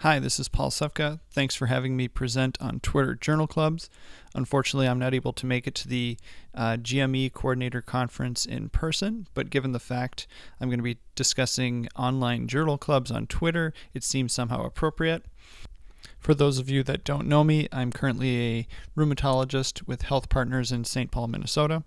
Hi, this is Paul Sefka. Thanks for having me present on Twitter Journal Clubs. Unfortunately, I'm not able to make it to the GME Coordinator Conference in person, but given the fact I'm going to be discussing online journal clubs on Twitter, it seems somehow appropriate. For those of you that don't know me, I'm currently a rheumatologist with Health Partners in St. Paul, Minnesota.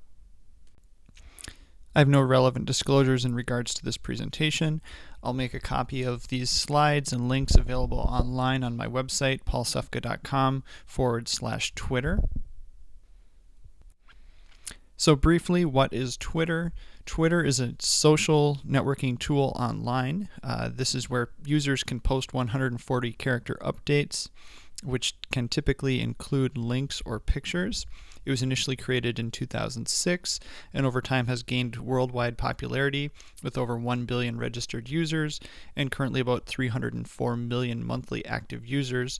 I have no relevant disclosures in regards to this presentation. I'll make a copy of these slides and links available online on my website, paulsefka.com/Twitter. So briefly, what is Twitter? Twitter is a social networking tool online. This is where users can post 140 character updates, which can typically include links or pictures. It was initially created in 2006 and over time has gained worldwide popularity with over 1 billion registered users and currently about 304 million monthly active users.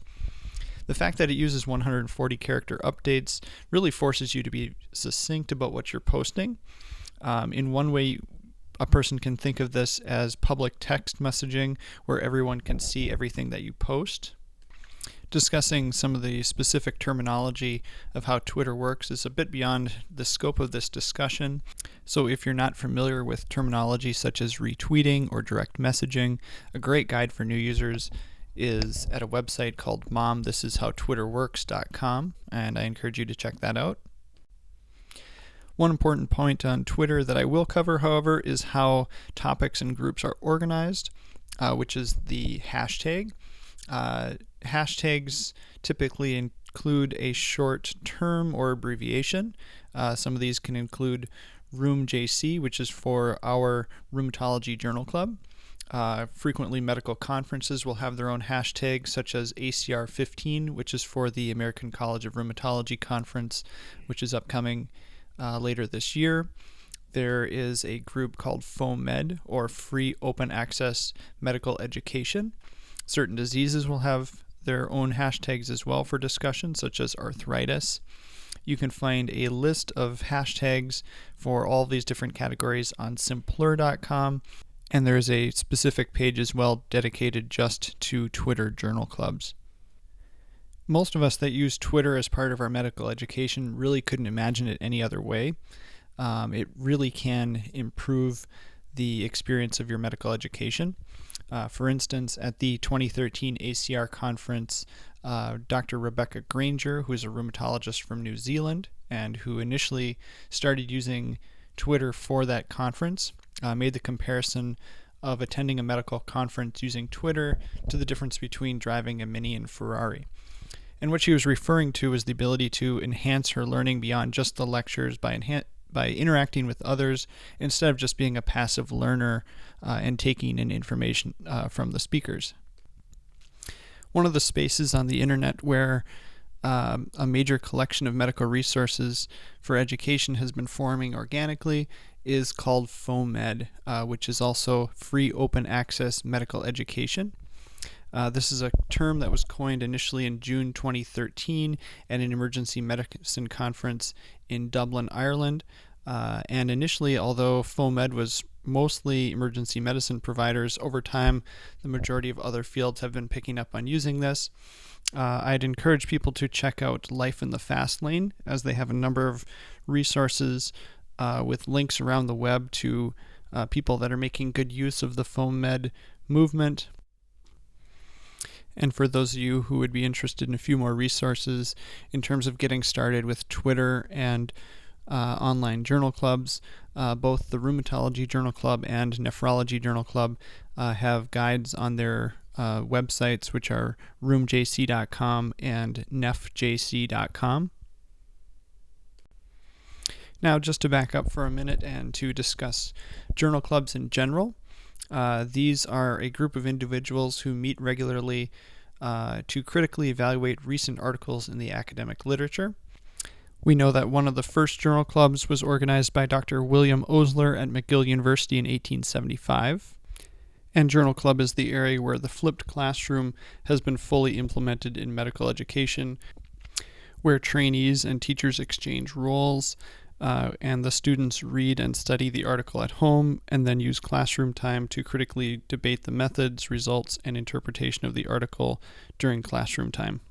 The fact that it uses 140 character updates really forces you to be succinct about what you're posting. In one way, a person can think of this as public text messaging where everyone can see everything that you post. Discussing some of the specific terminology of how Twitter works is a bit beyond the scope of this discussion. So if you're not familiar with terminology such as retweeting or direct messaging, a great guide for new users is at a website called momthishishowtwitterworks.com, and I encourage you to check that out. One important point on Twitter that I will cover, however, is how topics and groups are organized, which is the hashtag. Hashtags typically include a short term or abbreviation. Some of these can include RheumJC, which is for our Rheumatology Journal Club. Frequently, medical conferences will have their own hashtags, such as ACR15, which is for the American College of Rheumatology Conference, which is upcoming later this year. There is a group called FOAMed, or Free Open Access Medical Education. Certain diseases will have their own hashtags as well for discussion, such as arthritis. You can find a list of hashtags for all of these different categories on Simplur.com, and there's a specific page as well dedicated just to Twitter journal clubs. Most of us that use Twitter as part of our medical education really couldn't imagine it any other way. It really can improve the experience of your medical education. For instance, at the 2013 ACR conference, Dr. Rebecca Granger, who is a rheumatologist from New Zealand and who initially started using Twitter for that conference, made the comparison of attending a medical conference using Twitter to the difference between driving a Mini and Ferrari. And what she was referring to was the ability to enhance her learning beyond just the lectures by interacting with others instead of just being a passive learner and taking in information from the speakers. One of the spaces on the internet where a major collection of medical resources for education has been forming organically is called FOAMed, which is also Free Open Access Medical Education. This is a term that was coined initially in June 2013 at an emergency medicine conference in Dublin, Ireland. And initially, although FOAMed was mostly emergency medicine providers, over time the majority of other fields have been picking up on using this. I'd encourage people to check out Life in the Fast Lane, as they have a number of resources with links around the web to people that are making good use of the FOAMed movement. And for those of you who would be interested in a few more resources in terms of getting started with Twitter and online journal clubs, both the Rheumatology Journal Club and Nephrology Journal Club have guides on their websites, which are rheumjc.com and nephjc.com. Now, just to back up for a minute and to discuss journal clubs in general, these are a group of individuals who meet regularly to critically evaluate recent articles in the academic literature. We know that one of the first journal clubs was organized by Dr. William Osler at McGill University in 1875. And Journal Club is the area where the flipped classroom has been fully implemented in medical education, where trainees and teachers exchange roles, and the students read and study the article at home and then use classroom time to critically debate the methods, results, and interpretation of the article during classroom time.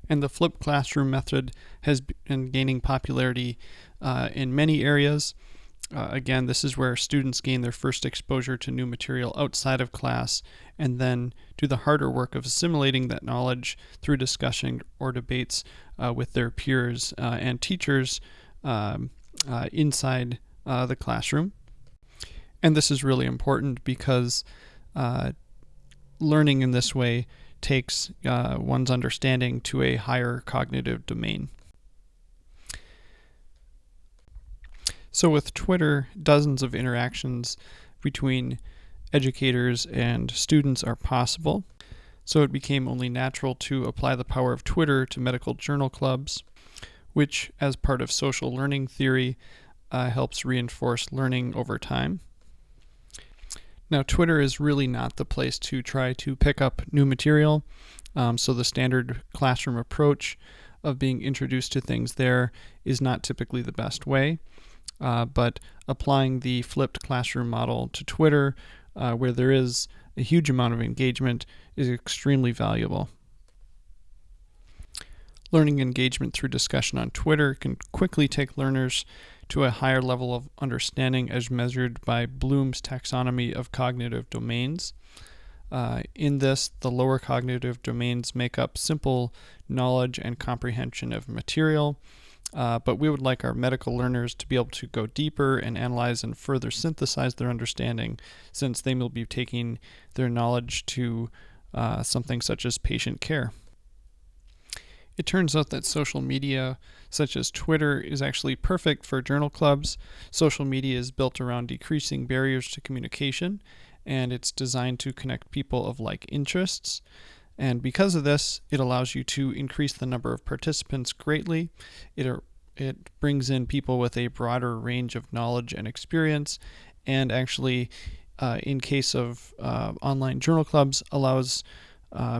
And the flipped classroom method has been gaining popularity in many areas. Again, this is where students gain their first exposure to new material outside of class and then do the harder work of assimilating that knowledge through discussion or debates with their peers and teachers inside the classroom. And this is really important because learning in this way takes one's understanding to a higher cognitive domain. So with Twitter, dozens of interactions between educators and students are possible. So it became only natural to apply the power of Twitter to medical journal clubs, which, as part of social learning theory, helps reinforce learning over time. Now, Twitter is really not the place to try to pick up new material, so the standard classroom approach of being introduced to things there is not typically the best way. But applying the flipped classroom model to Twitter, where there is a huge amount of engagement, is extremely valuable. Learning engagement through discussion on Twitter can quickly take learners to a higher level of understanding as measured by Bloom's taxonomy of cognitive domains. In this, the lower cognitive domains make up simple knowledge and comprehension of material, but we would like our medical learners to be able to go deeper and analyze and further synthesize their understanding, since they will be taking their knowledge to something such as patient care. It turns out that social media, such as Twitter, is actually perfect for journal clubs. Social media is built around decreasing barriers to communication, and it's designed to connect people of like interests. And because of this, it allows you to increase the number of participants greatly. It brings in people with a broader range of knowledge and experience, and actually, in case of online journal clubs, allows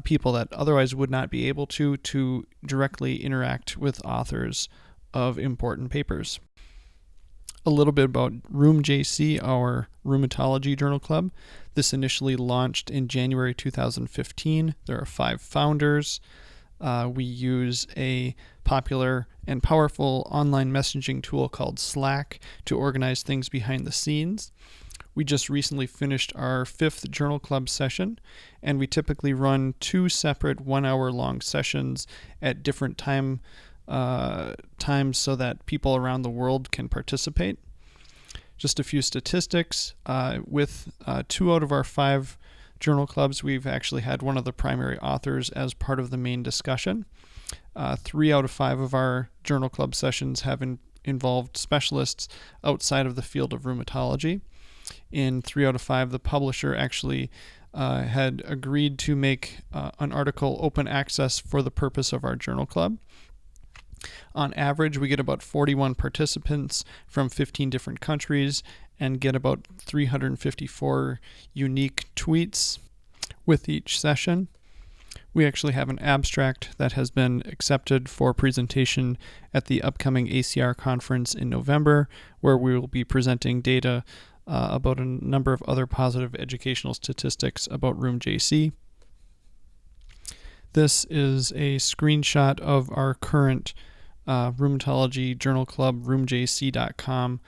people that otherwise would not be able to directly interact with authors of important papers. A little bit about RheumJC, our rheumatology journal club. This initially launched in January 2015. There are 5 founders. We use a popular and powerful online messaging tool called Slack to organize things behind the scenes. We just recently finished our 5th journal club session, and we typically run 2 separate 1-hour-long sessions at different times so that people around the world can participate. Just a few statistics. With 2 out of our 5 journal clubs, we've actually had one of the primary authors as part of the main discussion. 3 out of 5 of our journal club sessions have involved specialists outside of the field of rheumatology. In 3 out of 5, the publisher actually had agreed to make an article open access for the purpose of our journal club. On average, we get about 41 participants from 15 different countries and get about 354 unique tweets with each session. We actually have an abstract that has been accepted for presentation at the upcoming ACR conference in November, where we will be presenting data about a number of other positive educational statistics about RheumJC. This is a screenshot of our current rheumatology journal club, rheumjc.com,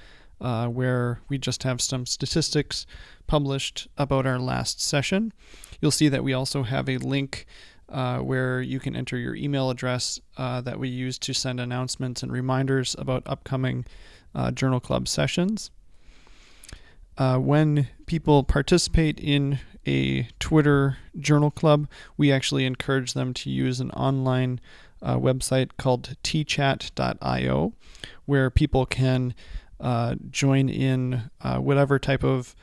where we just have some statistics published about our last session. You'll see that we also have a link where you can enter your email address that we use to send announcements and reminders about upcoming journal club sessions. When people participate in a Twitter journal club, we actually encourage them to use an online website called tchat.io, where people can join in whatever type of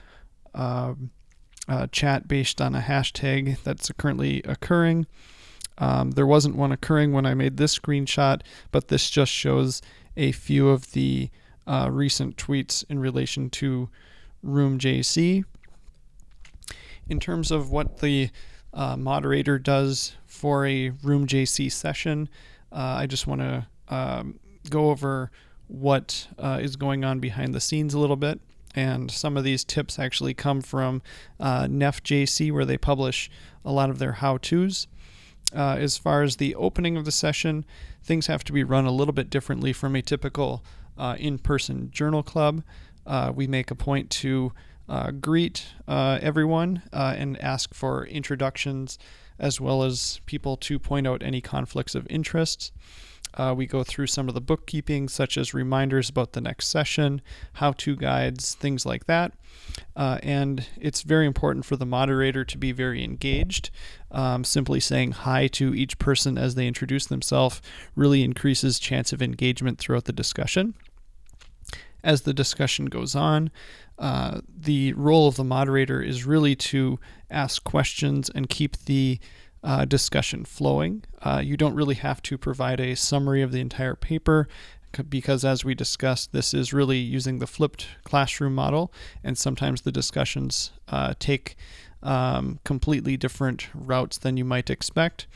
chat based on a hashtag that's currently occurring. There wasn't one occurring when I made this screenshot, but this just shows a few of the recent tweets in relation to RheumJC. In terms of what the moderator does for a RheumJC session, I just want to go over what is going on behind the scenes a little bit. And some of these tips actually come from NEF-JC, where they publish a lot of their how-tos. As far as the opening of the session, things have to be run a little bit differently from a typical in-person journal club. We make a point to greet everyone and ask for introductions, as well as people to point out any conflicts of interest. We go through some of the bookkeeping, such as reminders about the next session, how-to guides, things like that. And it's very important for the moderator to be very engaged. Simply saying hi to each person as they introduce themselves really increases chance of engagement throughout the discussion. As the discussion goes on, the role of the moderator is really to ask questions and keep the discussion flowing. You don't really have to provide a summary of the entire paper, because as we discussed, this is really using the flipped classroom model, and sometimes the discussions take completely different routes than you might expect.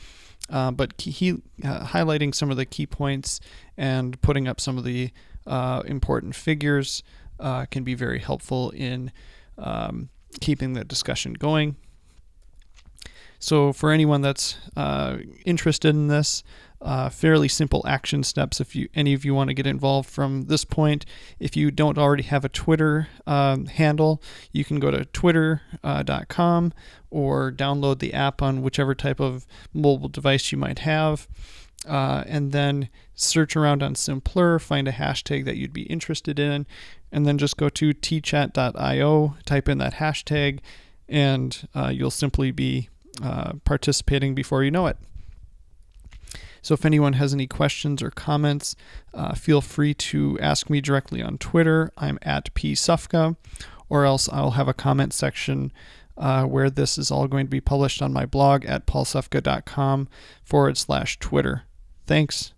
But highlighting some of the key points and putting up some of the important figures can be very helpful in keeping the discussion going. So for anyone that's interested in this, fairly simple action steps if any of you want to get involved from this point. If you don't already have a Twitter handle, you can go to twitter.com or download the app on whichever type of mobile device you might have. And then search around on Simplr, find a hashtag that you'd be interested in, and then just go to tchat.io, type in that hashtag, and you'll simply be participating before you know it. So if anyone has any questions or comments, feel free to ask me directly on Twitter. I'm at psufka, or else I'll have a comment section where this is all going to be published on my blog at paulsufka.com/Twitter. Thanks.